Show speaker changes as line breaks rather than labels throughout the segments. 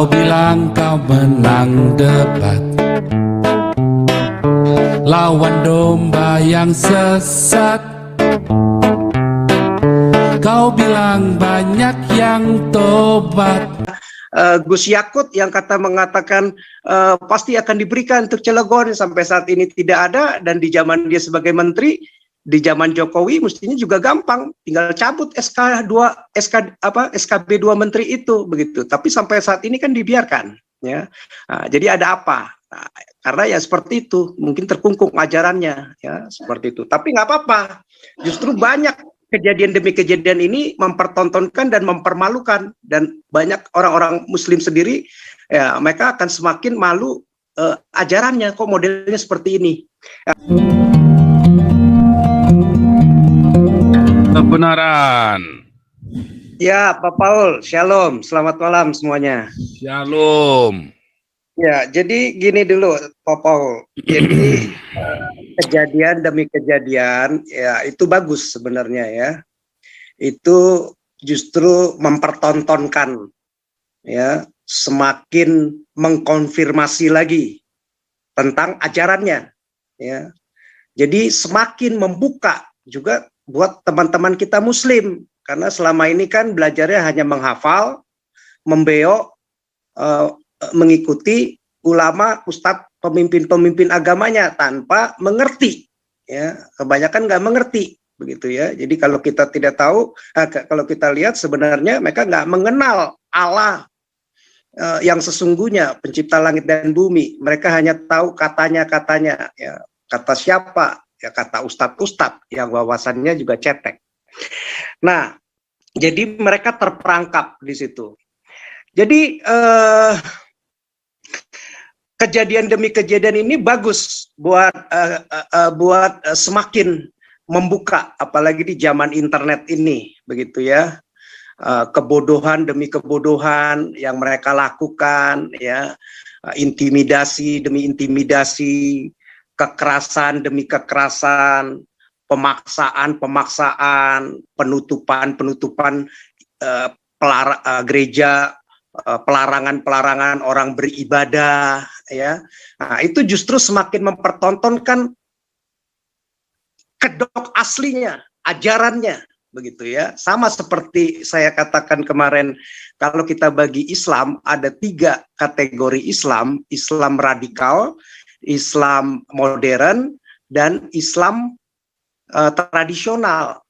Kau bilang kau menang debat lawan domba yang sesat. Kau bilang banyak yang tobat.
Gus Yakut yang mengatakan pasti akan diberikan untuk Cilegon, sampai saat ini tidak ada. Dan di zaman dia sebagai menteri, di zaman Jokowi mestinya juga gampang, tinggal cabut SKB 2 menteri itu begitu. Tapi sampai saat ini kan dibiarkan, ya. Jadi ada apa? Karena ya seperti itu, mungkin terkungkung ajarannya, ya seperti itu. Tapi nggak apa-apa, justru banyak kejadian demi kejadian ini mempertontonkan dan mempermalukan, dan banyak orang-orang Muslim sendiri, ya mereka akan semakin malu ajarannya, kok modelnya seperti ini.
Kebenaran.
Ya, Pak Paul, shalom, selamat malam semuanya.
Shalom.
Ya, jadi gini dulu, Pak Paul. Jadi kejadian demi kejadian, ya itu bagus sebenarnya ya. Itu justru mempertontonkan, ya, semakin mengkonfirmasi lagi tentang ajarannya, ya. Jadi semakin membuka juga buat teman-teman kita Muslim, karena selama ini kan belajarnya hanya menghafal, membeok, mengikuti ulama, ustadz, pemimpin-pemimpin agamanya tanpa mengerti, ya. Kebanyakan nggak mengerti begitu ya. Jadi kalau kita tidak tahu, kalau kita lihat sebenarnya mereka nggak mengenal Allah yang sesungguhnya, pencipta langit dan bumi. Mereka hanya tahu katanya-katanya, ya. Kata siapa? Ya kata ustadz-ustadz yang wawasannya juga cetek. Nah, jadi mereka terperangkap di situ. Jadi kejadian demi kejadian ini bagus buat semakin membuka, apalagi di zaman internet ini, begitu ya. Kebodohan demi kebodohan yang mereka lakukan, ya, intimidasi demi intimidasi, kekerasan demi kekerasan, pemaksaan, penutupan gereja, pelarangan orang beribadah, ya. Nah, itu justru semakin mempertontonkan kedok aslinya, ajarannya, begitu ya. Sama seperti saya katakan kemarin, kalau kita bagi Islam ada 3 kategori Islam: Islam radikal, Islam modern, dan Islam tradisional.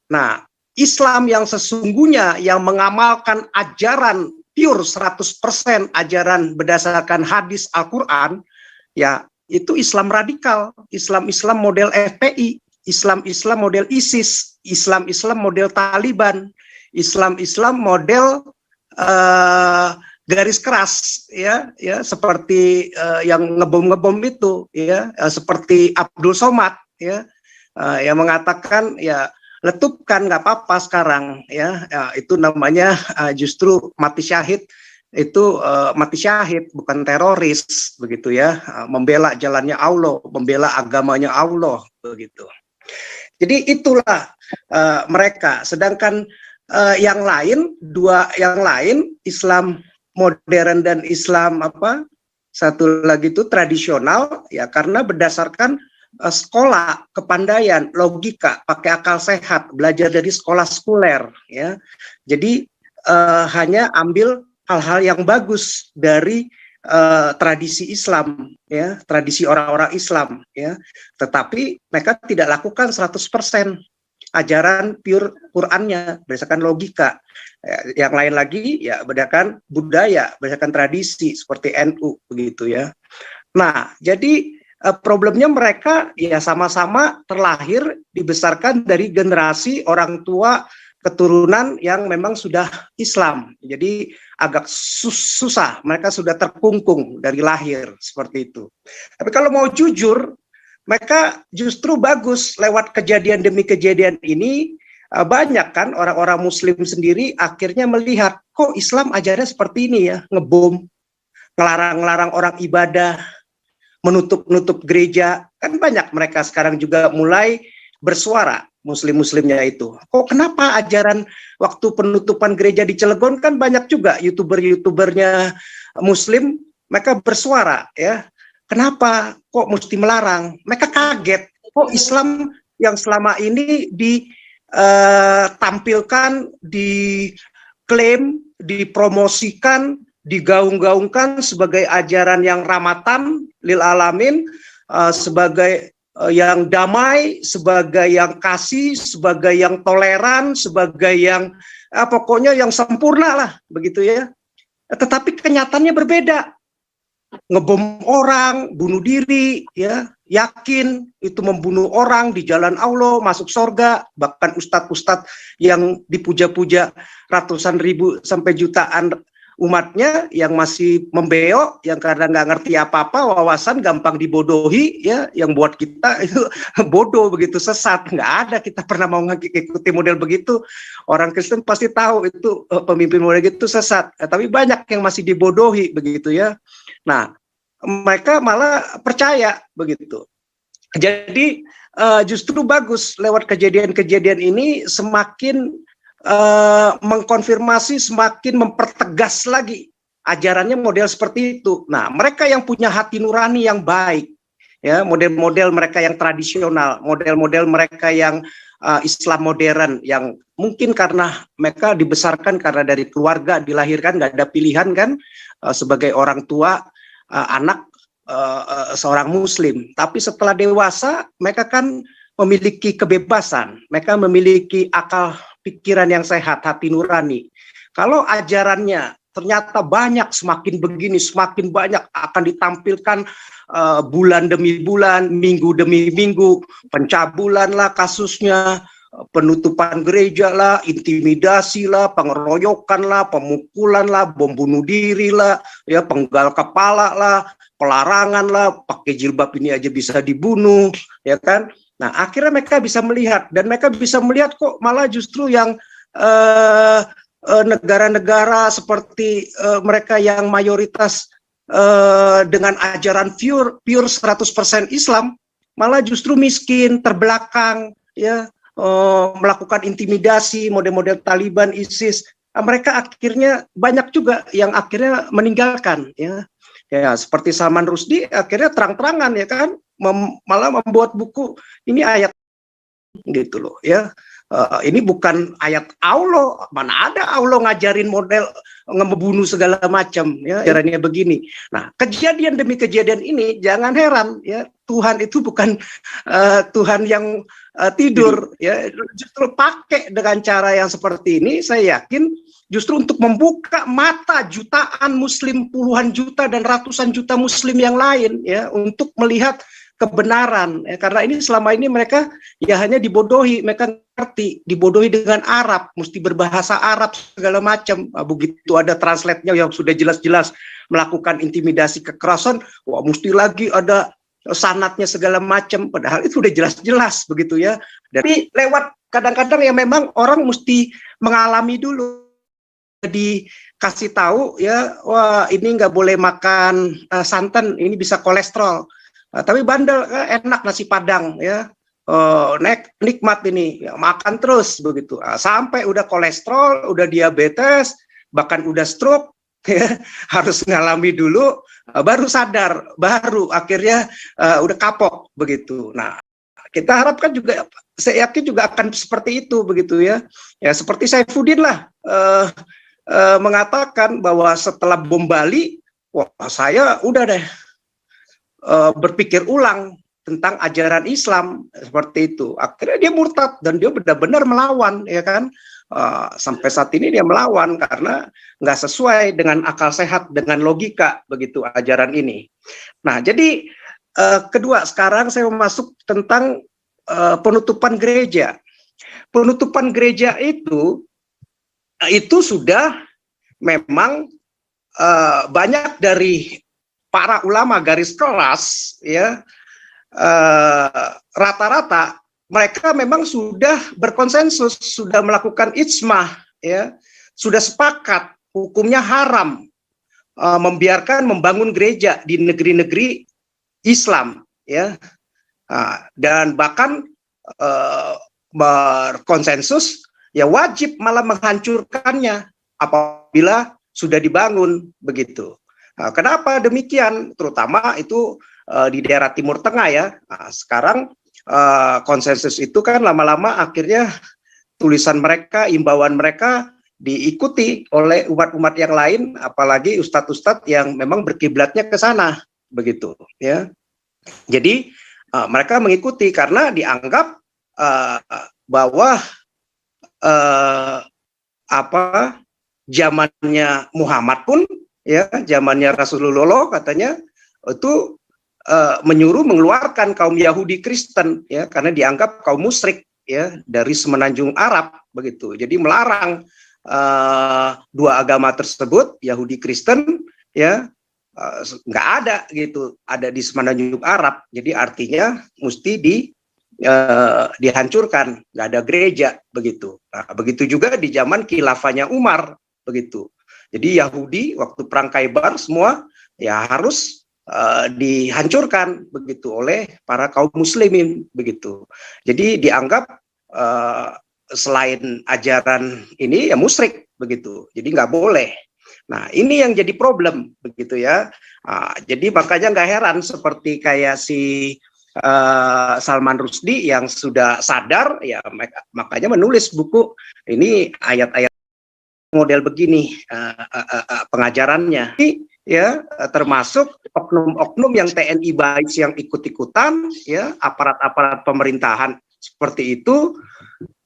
Nah, Islam yang sesungguhnya yang mengamalkan ajaran pure 100% ajaran berdasarkan hadis Al-Quran, ya itu Islam radikal, Islam model FPI, Islam model ISIS, Islam model Taliban, Islam model garis keras, ya seperti yang ngebom itu, ya seperti Abdul Somad, ya yang mengatakan ya letupkan nggak apa-apa sekarang, ya itu namanya justru mati syahid. Itu mati syahid, bukan teroris, begitu ya. Membela jalannya Allah, membela agamanya Allah, begitu. Jadi itulah mereka. Sedangkan yang lain, Islam modern dan Islam satu lagi itu tradisional, ya karena berdasarkan sekolah, kepandaian, logika, pakai akal sehat, belajar dari sekolah sekuler, ya. Jadi hanya ambil hal-hal yang bagus dari tradisi Islam, ya, tradisi orang-orang Islam, ya. Tetapi mereka tidak lakukan 100% ajaran pure Qurannya berdasarkan logika. Yang lain lagi ya berdasarkan budaya, berdasarkan tradisi seperti NU, begitu ya. Nah, jadi problemnya mereka ya sama-sama terlahir dibesarkan dari generasi orang tua keturunan yang memang sudah Islam. Jadi agak susah, mereka sudah terkungkung dari lahir seperti itu. Tapi kalau mau jujur, mereka justru bagus lewat kejadian demi kejadian ini. Banyak kan orang-orang Muslim sendiri akhirnya melihat, kok Islam ajarnya seperti ini ya, ngebom, ngelarang-larang orang ibadah, menutup gereja. Kan banyak mereka sekarang juga mulai bersuara, muslimnya itu. Kok kenapa ajaran waktu penutupan gereja di Cilegon kan banyak juga youtubernya Muslim, mereka bersuara ya. Kenapa kok mesti melarang? Mereka kaget. Kok Islam yang selama ini ditampilkan, diklaim, dipromosikan, digaung-gaungkan sebagai ajaran yang rahmatan lil alamin, sebagai yang damai, sebagai yang kasih, sebagai yang toleran, sebagai yang pokoknya yang sempurna lah begitu ya. Tetapi kenyataannya berbeda. Ngebom orang, bunuh diri, ya, yakin itu membunuh orang di jalan Allah, masuk surga. Bahkan ustadz-ustadz yang dipuja-puja ratusan ribu sampai jutaan umatnya yang masih membeok, yang karena nggak ngerti apa-apa, wawasan gampang dibodohi, ya, yang buat kita itu bodoh begitu, sesat. Nggak ada kita pernah mau ngikuti model begitu. Orang Kristen pasti tahu itu pemimpin model gitu sesat. Tapi banyak yang masih dibodohi begitu ya. Nah, mereka malah percaya begitu. Jadi justru bagus lewat kejadian-kejadian ini semakin mengkonfirmasi, semakin mempertegas lagi ajarannya model seperti itu. Nah, mereka yang punya hati nurani yang baik, ya, model-model mereka yang tradisional, model-model mereka yang Islam modern, yang mungkin karena mereka dibesarkan karena dari keluarga, dilahirkan nggak ada pilihan kan, sebagai orang tua, anak seorang Muslim. Tapi setelah dewasa, mereka kan memiliki kebebasan, mereka memiliki akal pikiran yang sehat, hati nurani. Kalau ajarannya ternyata banyak, semakin begini, semakin banyak akan ditampilkan bulan demi bulan, minggu demi minggu, pencabulan lah kasusnya, penutupan gereja lah, intimidasi lah, pengeroyokan lah, pemukulan lah, bom bunuh diri lah, ya, penggal kepala lah, pelarangan lah, pakai jilbab ini aja bisa dibunuh, ya kan? Nah, akhirnya mereka bisa melihat, dan mereka bisa melihat kok malah justru yang negara-negara seperti mereka yang mayoritas dengan ajaran pure 100% Islam, malah justru miskin, terbelakang, ya, melakukan intimidasi, model-model Taliban, ISIS. Mereka akhirnya banyak juga yang akhirnya meninggalkan, ya. Ya, seperti Salman Rushdie akhirnya terang-terangan, ya kan, malah membuat buku ini ayat gitu loh, ya. Ini bukan ayat Allah, mana ada Allah ngajarin model ngebunuh segala macam, ya, ajarannya begini. Nah, kejadian demi kejadian ini jangan heran, ya, Tuhan itu bukan Tuhan yang tidur, ya, justru pakai dengan cara yang seperti ini, saya yakin justru untuk membuka mata jutaan Muslim, puluhan juta dan ratusan juta Muslim yang lain, ya, untuk melihat kebenaran, ya, karena ini selama ini mereka ya hanya dibodohi, mereka ngerti dibodohi dengan Arab, mesti berbahasa Arab segala macam. Begitu ada translate-nya yang sudah jelas-jelas melakukan intimidasi, kekerasan, wah mesti lagi ada sanatnya segala macam, padahal itu udah jelas-jelas begitu ya. Tapi lewat kadang-kadang ya memang orang mesti mengalami dulu, dikasih tahu, ya, wah ini nggak boleh makan santan, ini bisa kolesterol. Tapi bandel, enak nasi Padang, ya, nikmat ini, ya, makan terus begitu, sampai udah kolesterol, udah diabetes, bahkan udah stroke, ya, harus ngalami dulu, baru sadar, baru akhirnya udah kapok begitu. Nah, kita harapkan juga, saya yakin juga akan seperti itu begitu ya. Ya seperti Saifuddin lah mengatakan bahwa setelah bom Bali, wah saya udah deh berpikir ulang tentang ajaran Islam seperti itu. Akhirnya dia murtad dan dia benar-benar melawan, ya kan. Sampai saat ini dia melawan karena nggak sesuai dengan akal sehat, dengan logika begitu ajaran ini. Nah, jadi kedua, sekarang saya masuk tentang penutupan gereja. Penutupan gereja itu sudah memang banyak dari para ulama garis keras, ya, rata-rata mereka memang sudah berkonsensus, sudah melakukan ijma, ya, sudah sepakat hukumnya haram membiarkan membangun gereja di negeri-negeri Islam, ya, dan bahkan berkonsensus, ya wajib malah menghancurkannya apabila sudah dibangun begitu. Nah, kenapa demikian? Terutama itu di daerah Timur Tengah ya. Nah, sekarang konsensus itu kan lama-lama akhirnya tulisan mereka, imbauan mereka diikuti oleh umat-umat yang lain, apalagi ustadz-ustadz yang memang berkiblatnya ke sana begitu ya. Jadi mereka mengikuti karena dianggap bahwa zamannya Muhammad pun ya, zamannya Rasulullah katanya itu menyuruh mengeluarkan kaum Yahudi Kristen ya, karena dianggap kaum musyrik ya dari semenanjung Arab begitu. Jadi melarang dua agama tersebut, Yahudi Kristen ya, nggak ada gitu, ada di semenanjung Arab. Jadi artinya mesti dihancurkan, nggak ada gereja begitu. Nah, begitu juga di zaman khilafahnya Umar begitu. Jadi Yahudi waktu perang Khaybar semua ya harus dihancurkan begitu oleh para kaum muslimin begitu. Jadi dianggap selain ajaran ini ya musyrik begitu. Jadi nggak boleh. Nah ini yang jadi problem begitu ya. Jadi makanya nggak heran seperti kayak si Salman Rushdie yang sudah sadar ya, makanya menulis buku ini ayat-ayat model begini pengajarannya ya, termasuk oknum-oknum yang TNI Bais yang ikut-ikutan ya, aparat-aparat pemerintahan seperti itu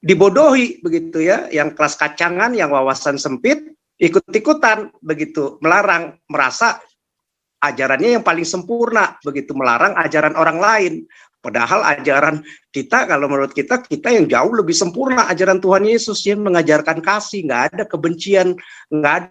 dibodohi begitu ya, yang kelas kacangan, yang wawasan sempit ikut-ikutan begitu, melarang, merasa ajarannya yang paling sempurna begitu, melarang ajaran orang lain. Padahal ajaran kita, kalau menurut kita yang jauh lebih sempurna, ajaran Tuhan Yesus yang mengajarkan kasih, nggak ada kebencian, nggak ada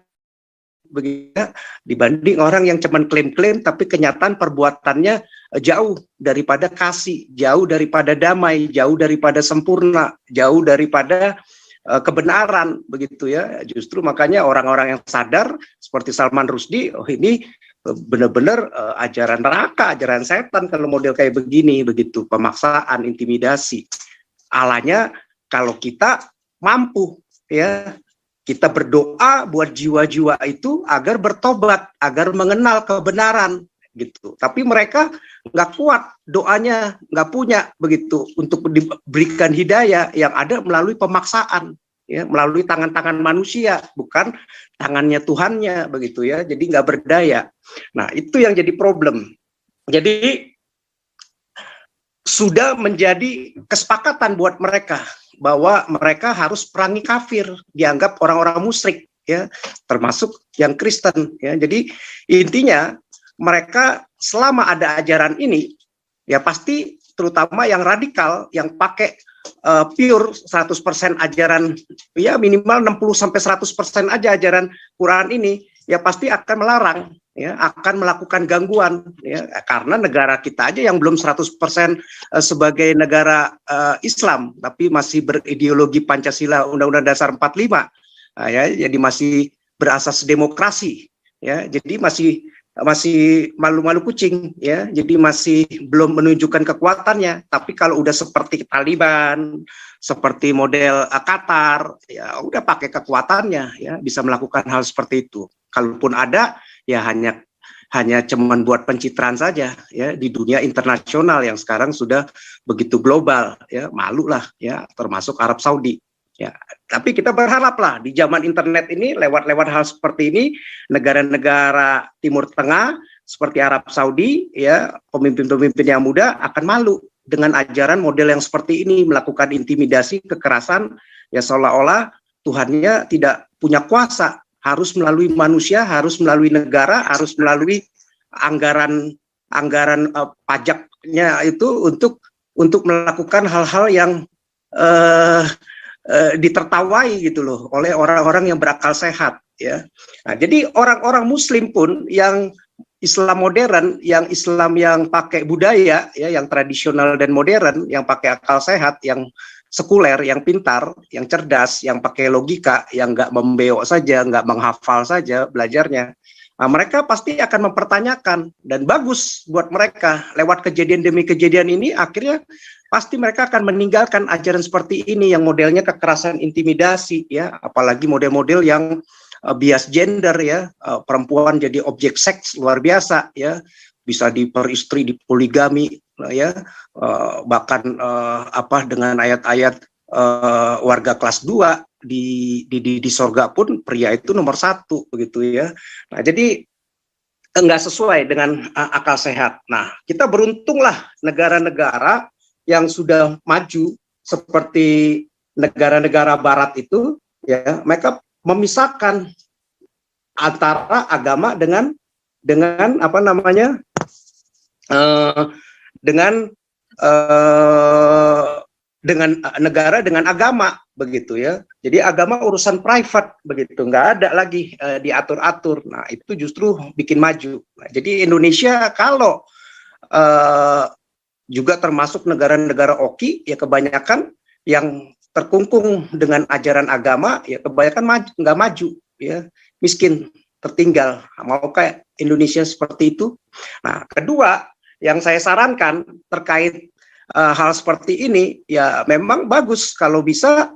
begitu, dibanding orang yang cuma klaim-klaim tapi kenyataan perbuatannya jauh daripada kasih, jauh daripada damai, jauh daripada sempurna, jauh daripada kebenaran begitu ya. Justru makanya orang-orang yang sadar seperti Salman Rushdie, oh ini benar-benar ajaran neraka, ajaran setan kalau model kayak begini begitu, pemaksaan, intimidasi. Alanya kalau kita mampu ya, kita berdoa buat jiwa-jiwa itu agar bertobat, agar mengenal kebenaran gitu. Tapi mereka nggak kuat doanya, nggak punya begitu untuk diberikan hidayah, yang ada melalui pemaksaan ya, melalui tangan-tangan manusia, bukan tangannya Tuhannya begitu ya. Jadi nggak berdaya. Nah itu yang jadi problem. Jadi sudah menjadi kesepakatan buat mereka bahwa mereka harus perangi kafir, dianggap orang-orang musyrik ya, termasuk yang Kristen ya. Jadi intinya mereka selama ada ajaran ini ya pasti, terutama yang radikal yang pakai pure 100% ajaran ya, minimal 60-100% aja ajaran Quran ini ya, pasti akan melarang ya, akan melakukan gangguan ya, karena negara kita aja yang belum 100% sebagai negara Islam tapi masih berideologi Pancasila, Undang-Undang Dasar 45 ya, jadi masih berasas demokrasi ya, jadi masih malu-malu kucing ya, jadi masih belum menunjukkan kekuatannya. Tapi kalau udah seperti Taliban, seperti model Qatar ya, udah pakai kekuatannya ya, bisa melakukan hal seperti itu. Kalaupun ada ya hanya cuman buat pencitraan saja ya, di dunia internasional yang sekarang sudah begitu global ya, malu lah ya, termasuk Arab Saudi ya. Tapi kita berharaplah di zaman internet ini, lewat hal seperti ini, negara-negara Timur Tengah seperti Arab Saudi ya, pemimpin-pemimpin yang muda akan malu dengan ajaran model yang seperti ini, melakukan intimidasi, kekerasan ya, seolah-olah Tuhannya tidak punya kuasa, harus melalui manusia, harus melalui negara, harus melalui anggaran pajaknya itu untuk melakukan hal-hal yang ditertawai gitu loh oleh orang-orang yang berakal sehat ya. Nah, jadi orang-orang Muslim pun yang Islam modern, yang Islam yang pakai budaya ya, yang tradisional dan modern, yang pakai akal sehat, yang sekuler, yang pintar, yang cerdas, yang pakai logika, yang nggak membeok saja, nggak menghafal saja belajarnya, Nah, mereka pasti akan mempertanyakan, dan bagus buat mereka. Lewat kejadian demi kejadian ini, akhirnya pasti mereka akan meninggalkan ajaran seperti ini yang modelnya kekerasan intimidasi, ya, apalagi model-model yang bias gender, ya, perempuan jadi objek seks luar biasa, ya, bisa diperistri, dipoligami, ya, bahkan dengan ayat-ayat warga kelas 2 di sorga pun pria itu nomor 1 begitu, ya. Nah, jadi enggak sesuai dengan akal sehat. Nah, kita beruntunglah negara-negara yang sudah maju seperti negara-negara barat itu, ya, mereka memisahkan antara agama dengan apa namanya dengan negara dengan agama begitu, ya. Jadi agama urusan private begitu, nggak ada lagi diatur-atur. Nah, itu justru bikin maju. Nah, jadi Indonesia kalau juga termasuk negara-negara oki, ya, kebanyakan yang terkungkung dengan ajaran agama, ya, kebanyakan nggak maju, ya, miskin, tertinggal. Mau kayak Indonesia seperti itu. Nah, kedua yang saya sarankan terkait hal seperti ini, ya, memang bagus kalau bisa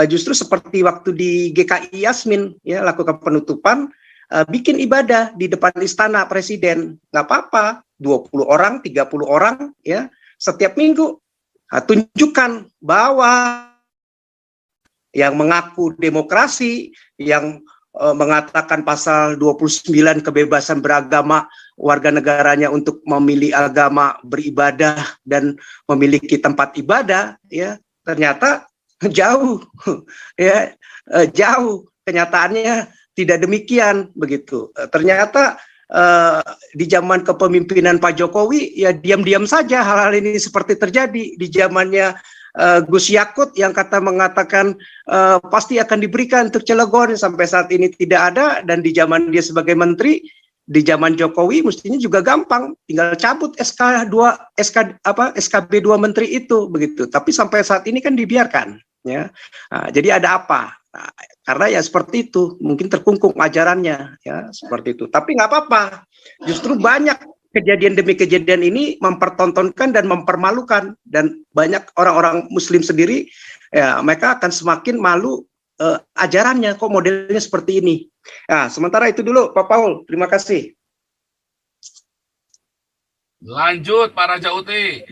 justru seperti waktu di GKI Yasmin, ya, lakukan penutupan, bikin ibadah di depan istana presiden, nggak apa-apa, 20 orang, 30 orang, ya, setiap minggu. Nah, tunjukkan bahwa yang mengaku demokrasi, yang mengatakan pasal 29 kebebasan beragama warga negaranya untuk memilih agama, beribadah, dan memiliki tempat ibadah, ya, ternyata jauh, ya, jauh, kenyataannya tidak demikian begitu. Ternyata di zaman kepemimpinan Pak Jokowi, ya, diam-diam saja hal-hal ini seperti terjadi. Di zamannya Gus Yakut yang mengatakan pasti akan diberikan untuk Cilegon, sampai saat ini tidak ada. Dan di zaman dia sebagai menteri, di zaman Jokowi mestinya juga gampang, tinggal cabut SKB 2 menteri itu begitu. Tapi sampai saat ini kan dibiarkan, ya. Nah, jadi ada apa? Nah, karena ya seperti itu, mungkin terkungkung ajarannya, ya, seperti itu. Tapi nggak apa-apa, justru banyak kejadian demi kejadian ini mempertontonkan dan mempermalukan, dan banyak orang-orang Muslim sendiri, ya, mereka akan semakin malu ajarannya, kok modelnya seperti ini. Nah, sementara itu dulu, Pak Paul, terima kasih.
Lanjut, Pak Raja Uti.